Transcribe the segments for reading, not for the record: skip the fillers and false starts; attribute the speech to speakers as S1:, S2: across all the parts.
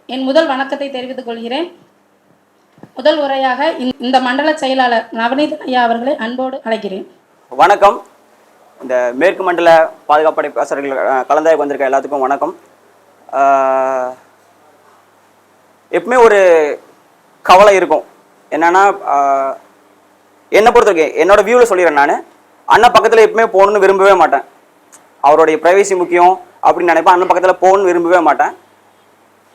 S1: என் முதல் வணக்கத்தை தெரிவித்துக் கொள்கிறேன். முதல் உரையாக இந்த மண்டல செயலாளர் நவநீதன் ஐயா அவர்களை அன்போடு அழைக்கிறேன்.
S2: வணக்கம். இந்த மேற்கு மண்டல பாதுகாப்படை ஆசிரியர்கள் கலந்தாய்வு வந்திருக்க எல்லாத்துக்கும் வணக்கம். எப்பவுமே ஒரு கவலை இருக்கும். என்னன்னா, என்னை பொறுத்தவரைக்கும் என்னோட வியூவில் சொல்லிடுறேன். நான் அண்ணன் பக்கத்தில் எப்பவுமே போகணுன்னு விரும்பவே மாட்டேன். அவருடைய ப்ரைவசி முக்கியம் அப்படின்னு நினைப்பேன். அண்ணன் பக்கத்தில் போகணுன்னு விரும்பவே மாட்டேன்.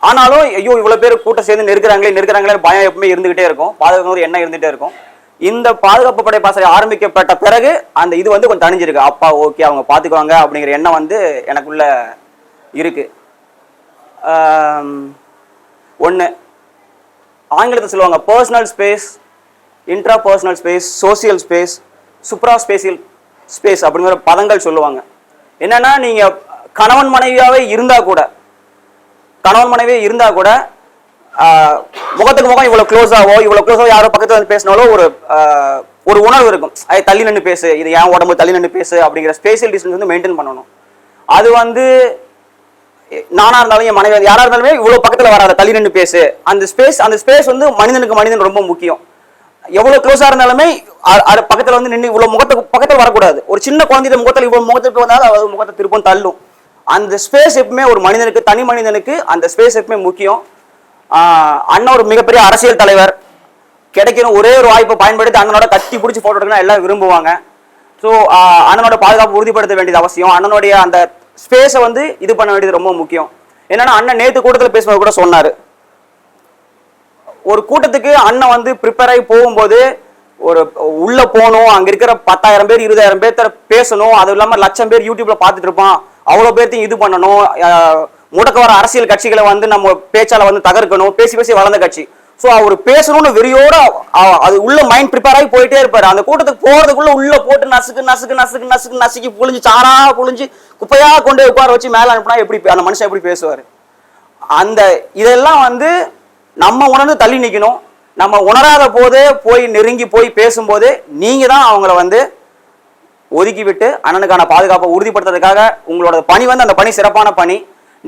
S2: ஆனாலும் ஐயோ இவ்வளோ பேர் கூட்டம் சேர்ந்து நெருக்கிறாங்களே பயம் எப்பவுமே இருந்துகிட்டே இருக்கும். பாதுகாப்பு எண்ணம் இருந்துகிட்டே இருக்கும். இந்த பாதுகாப்பு படை பாசறை ஆரம்பிக்கப்பட்ட பிறகு அந்த இது வந்து கொஞ்சம் தணிஞ்சிருக்கு. அப்பா ஓகே அவங்க பார்த்துக்குவாங்க அப்படிங்கிற எண்ணம் வந்து எனக்குள்ள இருக்கு. ஒன்று ஆங்கிலத்தில் சொல்லுவாங்க personal space, intra personal space, social space, supra spatial space அப்படிங்கிற பதங்கள் சொல்லுவாங்க. என்னன்னா, நீங்கள் கணவன் மனைவியாகவே இருந்தால் கூட முகத்துக்கு முகம் இவ்வளோ க்ளோஸாவோ யாரோ பக்கத்தில் வந்து பேசினாலோ ஒரு உணர்வு இருக்கும். அது தள்ளி நின்று பேசு, இது என் உடம்பு தள்ளி நின்று பேசு அப்படிங்கிற ஸ்பேஷியல் டிஸ்டன்ஸ் வந்து மெயின்டைன் பண்ணணும். அது வந்து நானாக இருந்தாலும் என் மனைவி யாராக இருந்தாலுமே இவ்வளோ பக்கத்தில் வராத, தள்ளி நின்று பேசு. அந்த ஸ்பேஸ் வந்து மனிதன் ரொம்ப முக்கியம். எவ்வளோ க்ளோஸாக இருந்தாலுமே அது பக்கத்தில் வந்து நின்று இவ்வளோ முகத்துக்கு பக்கத்தில் வரக்கூடாது. ஒரு சின்ன குழந்தைய முகத்தில் இவ்வளோ முகத்துக்கு வந்தாலும் அது முகத்தை திருப்பம் தள்ளும். அந்த ஸ்பேஸ் எப்பவுமே ஒரு மனிதனுக்கு, தனி மனிதனுக்கு அந்த ஸ்பேஸ் எப்பவுமே முக்கியம். அண்ணன் ஒரு மிகப்பெரிய அரசியல் தலைவர். கிடைக்கிற ஒரே ஒரு வாய்ப்பை பயன்படுத்தி அண்ணனோட கட்டி பிடிச்சி போட்டோ எடுக்கணும் எல்லாம் விரும்புவாங்க. ஸோ அண்ணனோட பாதுகாப்பு உறுதிப்படுத்த வேண்டியது அவசியம். அண்ணனுடைய அந்த ஸ்பேஸை வந்து இது பண்ண வேண்டியது ரொம்ப முக்கியம். என்னன்னா, அண்ணன் நேற்று கூட்டத்தில் பேசும்போது கூட சொன்னார், ஒரு கூட்டத்துக்கு அண்ணன் வந்து ப்ரிப்பேர் ஆகி போகும்போது ஒரு உள்ள போகணும், அங்கே இருக்கிற 10,000 பேர் 20,000 பேர்த்த பேசணும், அது இல்லாமல் 1,00,000 பேர் யூடியூப்ல பார்த்துட்டு இருப்பான், அவ்வளோ பேர்த்தையும் இது பண்ணணும், முடக்க வர அரசியல் கட்சிகளை வந்து நம்ம பேச்சால வந்து தகர்க்கணும், பேசி வளர்ந்த கட்சி. ஸோ அவர் பேசணும்னு வெறியோட அது உள்ள மைண்ட் ப்ரிப்பேர் ஆகி போயிட்டே இருப்பாரு. அந்த கூட்டத்துக்கு போறதுக்குள்ள உள்ள போட்டு நசுக்கு புழிஞ்சு சாரா புழிஞ்சு குப்பையா கொண்டு உட்கார வச்சு மேலே அனுப்புனா எப்படி அந்த மனுஷன் எப்படி பேசுவார்? அந்த இதெல்லாம் வந்து நம்ம உணர்ந்து தள்ளி நிற்கணும். நம்ம உணராத போதே போய் நெருங்கி போய் பேசும்போது நீங்க தான் அவங்கள வந்து ஒதுக்கி விட்டு அண்ணனுக்கான பாதுகாப்பை உறுதிப்படுத்துறதுக்காக உங்களோட பணி வந்து அந்த பணி சிறப்பான பணி.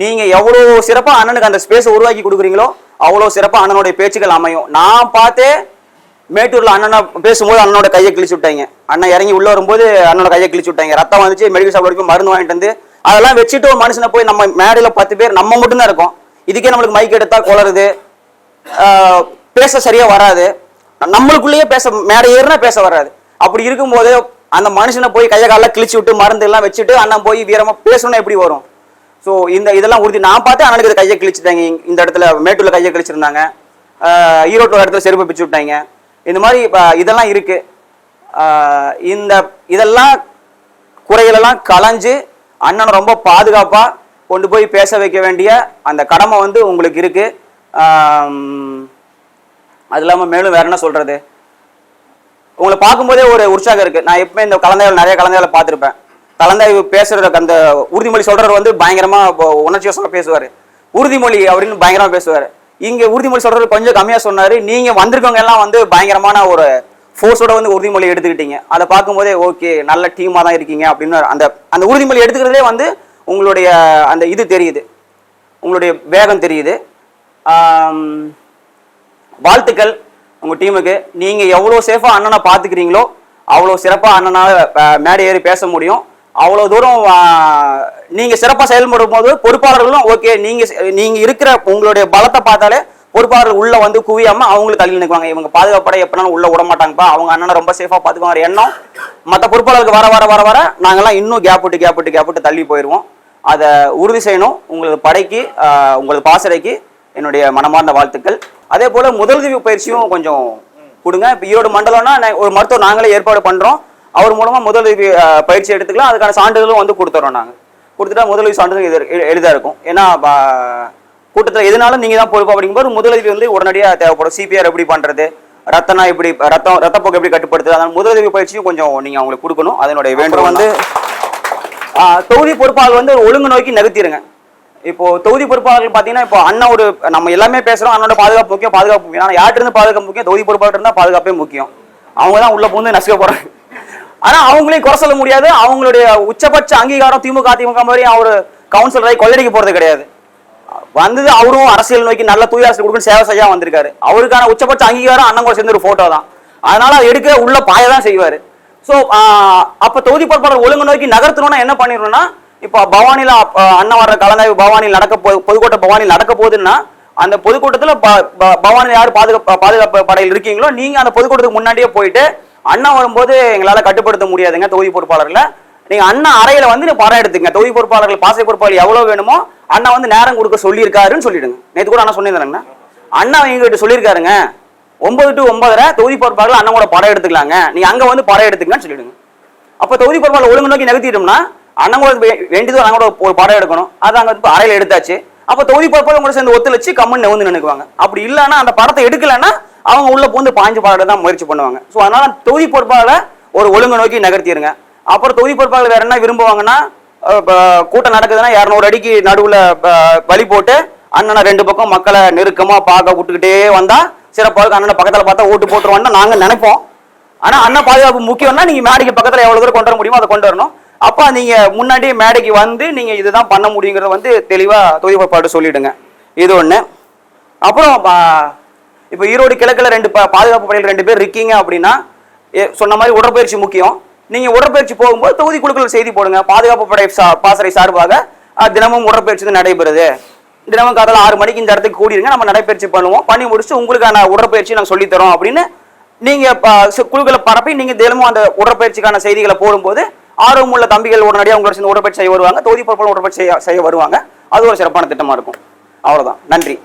S2: நீங்க எவ்வளோ சிறப்பா அண்ணனுக்கு அந்த ஸ்பேஸை உருவாக்கி கொடுக்குறீங்களோ அவ்வளோ சிறப்பா அண்ணனுடைய பேச்சுகள் அமையும். நான் பார்த்தே மேட்டூர்ல அண்ணனை பேசும்போது அண்ணனோட கையை கிழிச்சு விட்டாங்க. அண்ணன் இறங்கி உள்ள வரும்போது அண்ணனோட கையை கிழிச்சு விட்டாங்க. ரத்தம் வந்துச்சு, மெடிக்கல் ஷாப் வரைக்கும் மருந்து வாங்கிட்டு வந்து அதெல்லாம் வச்சுட்டு ஒரு மனுஷனை போய் நம்ம மேடையில் 10 பேர் நம்ம மட்டும்தான் இருக்கோம். இதுக்கே நம்மளுக்கு மைக் எடுத்தா குளருது, பேச சரியா வராது, நம்மளுக்குள்ளேயே மேடை ஏறினா பேச வராது. அப்படி இருக்கும்போது அந்த மனுஷனை போய் கையை காலெல்லாம் கிழிச்சு விட்டு மருந்து எல்லாம் வச்சுட்டு அண்ணன் போய் வீரமா பேசணும்னா எப்படி வரும்? ஸோ இதெல்லாம் உறுதி. நான் பார்த்து அண்ணனுக்கு கையை கிழிச்சுட்டாங்க. இந்த இடத்துல மேட்டூர்ல கையை கிழிச்சிருந்தாங்க, ஈரோட்டில் இடத்துல செருப்பு பிச்சு விட்டாங்க. இந்த மாதிரி இதெல்லாம் இருக்கு. இதெல்லாம் குறைகளெல்லாம் களைஞ்சு அண்ணனை ரொம்ப பாதுகாப்பா கொண்டு போய் பேச வைக்க வேண்டிய அந்த கடமை வந்து உங்களுக்கு இருக்கு. அது இல்லாமல் மேலும் வேற என்ன சொல்றது, உங்களை பார்க்கும்போதே ஒரு உற்சாகம் இருக்கு. நான் எப்பவுமே இந்த நிறைய கலந்தாய்வுல பார்த்துருப்பேன். கலந்தாய்வு பேசுறதுக்கு அந்த உறுதிமொழி சொல்றது வந்து பயங்கரமா உணர்ச்சியோசமா பேசுவாரு. உறுதிமொழி அப்படின்னு பயங்கரமா பேசுவாரு. இங்க உறுதிமொழி சொல்றது கொஞ்சம் கம்மியா சொன்னாரு. நீங்க வந்திருக்கவங்க எல்லாம் வந்து பயங்கரமான ஒரு ஃபோர்ஸோட வந்து உறுதிமொழி எடுத்துக்கிட்டீங்க. அதை பார்க்கும்போதே ஓகே நல்ல டீமா தான் இருக்கீங்க அப்படின்னு அந்த உறுதிமொழி எடுத்துக்கிறதே வந்து உங்களுடைய அந்த இது தெரியுது, உங்களுடைய வேகம் தெரியுது. வாழ்த்துக்கள் உங்க டீமுக்கு. நீங்க எவ்வளவு சேஃபா அண்ணனை பாத்துக்கிறீங்களோ அவ்வளோ சிறப்பா அண்ணனால மேடை ஏறி பேச முடியும். அவ்வளோ தூரம் நீங்க சிறப்பா செயல்படும் போது பொறுப்பாளர்களும் ஓகே, நீங்க இருக்கிற உங்களுடைய பலத்தை பார்த்தாலே பொறுப்பாளர்கள் உள்ள வந்து குவியாம அவங்களுக்கு தள்ளி நிற்குவாங்க. இவங்க பாதுகாப்படை எப்படினாலும் உள்ள விட மாட்டாங்கப்பா, அவங்க அண்ணனை ரொம்ப சேஃபா பாத்துக்குவாங்க எண்ணம் மற்ற பொறுப்பாளருக்கு வர நாங்கெல்லாம் இன்னும் கேப் விட்டு தள்ளி போயிடுவோம். அதை உறுதி செய்யணும். உங்களது படைக்கு உங்களது பாசறைக்கு என்னுடைய மனமார்ந்த வாழ்த்துக்கள். அதே போல முதலுதவி பயிற்சியும் கொஞ்சம் கொடுங்க. இப்போ ஈரோடு மண்டலம்னா ஒரு மருத்துவர் நாங்களே ஏற்பாடு பண்றோம். அவர் மூலமா முதலுதவி பயிற்சி எடுத்துக்கலாம். அதுக்கான சான்றிதழும் வந்து கொடுத்துறோம். நாங்கள் கொடுத்துட்டா முதலுதவி சான்றிதழ் எளிதாக இருக்கும். ஏன்னா கூட்டத்தில் எதுனாலும் நீங்க தான் பொறுப்பு அப்படிங்கும்போது முதலுதவி வந்து உடனடியாக தேவைப்படும். சிபிஆர் எப்படி பண்றது, ரத்தனா எப்படி ரத்தப்போக்கு எப்படி கட்டுப்படுத்துது, அதனால முதலுதவி பயிற்சியும் கொஞ்சம் நீங்க அவங்களுக்கு கொடுக்கணும். அதனுடைய வேண்டும் வந்து தொகுதி பொறுப்பாளர் வந்து ஒழுங்கு நோக்கி நகர்த்திடுங்க. இப்போ தொகுதி பொறுப்பாளர்கள் பார்த்தீங்கன்னா இப்போ அண்ணன் ஒரு நம்ம எல்லாமே பேசுறோம், அண்ணனோட பாதுகாப்பு முக்கியம், பாதுகாப்பு முக்கியம். ஆனால் யார்கிட்ட இருந்து பாதுகாப்பு முக்கியம்? தொகுதி பொறுப்பாளர் இருந்தால் பாதுகாப்பே முக்கியம். அவங்க தான் உள்ள பூந்து நசுக்க போறாங்க. ஆனா அவங்களையும் குறை சொல்ல முடியாது. அவங்களுடைய உச்சபட்ச அங்கீகாரம் திமுக மாதிரி அவர் கவுன்சிலரை கொள்ளடிக்க போறது கிடையாது. வந்தது அவரும் அரசியல் நோக்கி நல்ல தூய அரசியல் கொடுக்க சேவை செய்ய வந்திருக்காரு. அவருக்கான உச்சபட்ச அங்கீகாரம் அண்ணன் கூட சேர்ந்து ஒரு போட்டோ தான். அதனால எடுக்க உள்ள பாயதான் செய்வாரு. ஸோ அப்ப தொகுதி பொறுப்பாளர் ஒழுங்கு நோக்கி நகர்த்தணும்னா என்ன பண்ணிடணும்னா, இப்போ பவானியில அண்ணன் வர்ற கலந்தாய்வு பவானியில் பொதுக்கூட்ட பவானியில் நடக்க போகுதுன்னா அந்த பொதுக்கூட்டத்தில் பவானியில் யார் பாதுகாப்பு படையில் இருக்கீங்களோ நீங்க அந்த பொதுக்கூட்டத்துக்கு முன்னாடியே போயிட்டு அண்ணா வரும்போது எங்களால கட்டுப்படுத்த முடியாதுங்க தொகுதி பொறுப்பாளர்களை, நீங்க அண்ணா அறையில வந்து படம் எடுத்துங்க. தொகுதி பொறுப்பாளர்கள் பாசை பொறுப்பாளர் எவ்வளவு வேணுமோ அண்ணா வந்து நேரம் கொடுக்க சொல்லியிருக்காருன்னு சொல்லிடுங்க. நேற்று கூட அண்ணா சொல்லியிருந்தாருங்கண்ணா, அண்ணா எங்ககிட்ட சொல்லியிருக்காருங்க 9 to 9:30 தொகுதி பொறுப்பாளர்கள் அண்ணன் கூட படம் எடுத்துக்கலாங்க, நீங்க அங்க வந்து படம் எடுத்துக்கலாம்னு சொல்லிடுங்க. அப்ப தொகுதி பொறுப்பாளர் ஒழுங்கு நோக்கி நகர்த்திட்டோம்னா அண்ணன் கூட வேண்டியது அண்ணன் கூட ஒரு படம் எடுக்கணும், அது அங்க அறையில எடுத்தாச்சு. அப்ப தொகுதி பொறுப்பாளர் கூட சேர்ந்து ஒத்துழைச்சு கம்மன் வந்து நினைக்குவாங்க. அப்படி இல்லைன்னா அந்த படத்தை எடுக்கலன்னா அவங்க உள்ள பூந்து பாஞ்சு பாட தான் முயற்சி பண்ணுவாங்க. ஸோ அதனால தொகுதி பொறுப்பாளர் ஒரு ஒழுங்கு நோக்கி நகர்த்திடுங்க. அப்புறம் தொகுதி பொறுப்பாளர் வேற என்ன விரும்புவாங்கன்னா, கூட்டம் நடக்குதுன்னா 200 அடிக்கு நடுவுல வழி போட்டு அண்ணனை 2 பக்கம் மக்களை நெருக்கமா பார்க்க விட்டுக்கிட்டே வந்தா சிறப்பாக அண்ணனை பக்கத்துல பார்த்தா ஓட்டு போட்டுருவான்னு நாங்க நினைப்போம். ஆனா அண்ணன் பாதுகாப்பு முக்கியம்னா நீங்க மேடைக்கு பக்கத்துல எவ்வளவு தூரம் கொண்டு வர முடியுமோ அதை கொண்டு வரணும். அப்ப நீங்க முன்னாடியே மேடைக்கு வந்து நீங்க இதுதான் பண்ண முடியுங்கிறத வந்து தெளிவா தொகுதி பொறுப்பாளர் சொல்லிடுங்க. இது ஒண்ணு. அப்புறம் இப்ப ஈரோடு கிழக்குல 2 பாதுகாப்பு படையில் 2 பேர் இருக்கீங்க அப்படின்னா சொன்ன மாதிரி உடற்பயிற்சி முக்கியம். நீங்க உடற்பயிற்சி போகும்போது தொகுதி குழுக்கள் செய்தி போடுங்க, பாதுகாப்பு படை பாசறை சார்பாக தினமும் உடற்பயிற்சி நடைபெறுது, தினமும் காலையில் 6 மணிக்கு இந்த இடத்துக்கு கூடிருங்க, நம்ம நடைபயிற்சி பண்ணுவோம், பண்ணி முடிச்சு உங்களுக்கான உடற்பயிற்சி நாங்கள் சொல்லித்தரோம் அப்படின்னு நீங்க குழுக்களை பரப்பி நீங்க தினமும் அந்த உடற்பயிற்சிக்கான செய்திகளை போடும்போது ஆர்வம் உள்ள தம்பிகள் உடனடியாக உங்களோட சேர்ந்து உடற்பயிற்சி செய்ய வருவாங்க, தொகுதி பொறுப்பாளர் உடற்பயிற்சி செய்ய வருவாங்க. அது ஒரு சிறப்பான திட்டமா இருக்கும். அவ்வளவுதான். நன்றி.